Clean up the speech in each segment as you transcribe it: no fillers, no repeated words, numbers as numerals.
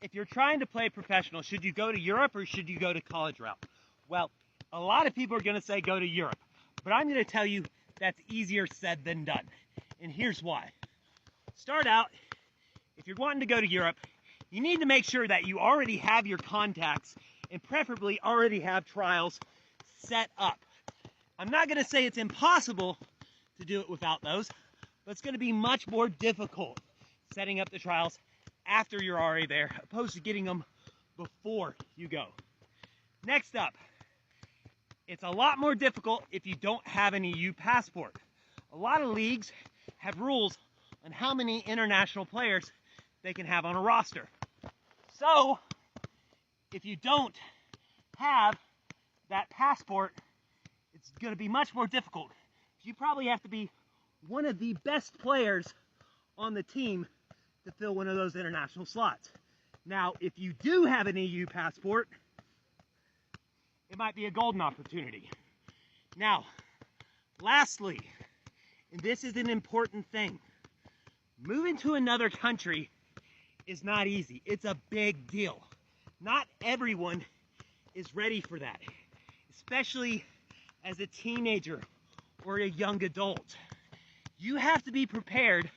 if you're trying to play professional, should you go to Europe or should you go to college route? Well, a lot of people are going to say go to Europe, but I'm going to tell you that's easier said than done. And here's why. Start out, if you're wanting to go to Europe, you need to make sure that you already have your contacts and preferably already have trials set up. I'm not going to say it's impossible to do it without those, but it's going to be much more difficult setting up the trials after you're already there, opposed to getting them before you go. Next up, it's a lot more difficult if you don't have an EU passport. A lot of leagues have rules on how many international players they can have on a roster. So, if you don't have that passport, it's going to be much more difficult. You probably have to be one of the best players on the team to fill one of those international slots. Now, if you do have an EU passport, it might be a golden opportunity. Now, lastly, and this is an important thing, moving to another country is not easy. It's a big deal. Not everyone is ready for that, especially as a teenager or a young adult. You have to be prepared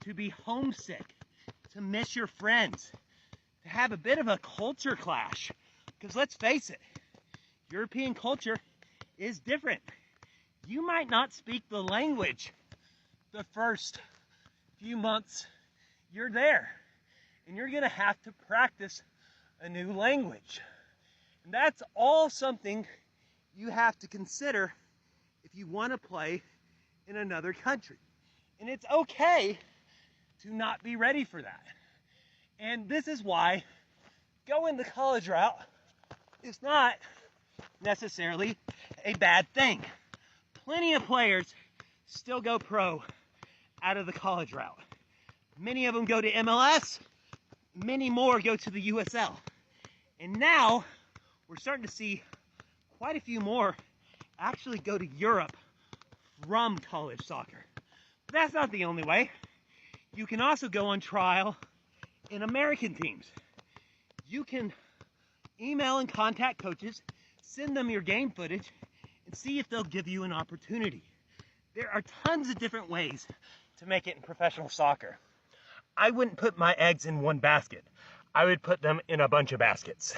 to be homesick, to miss your friends, to have a bit of a culture clash. Because let's face it, European culture is different. You might not speak the language the first few months you're there, and you're going to have to practice a new language. And that's all something you have to consider if you want to play in another country. And it's okay to not be ready for that. And this is why going the college route is not necessarily a bad thing. Plenty of players still go pro out of the college route. Many of them go to MLS, many more go to the USL. And now we're starting to see quite a few more actually go to Europe from college soccer. But that's not the only way. You can also go on trial in American teams. You can email and contact coaches, send them your game footage, and see if they'll give you an opportunity. There are tons of different ways to make it in professional soccer. I wouldn't put my eggs in one basket. I would put them in a bunch of baskets.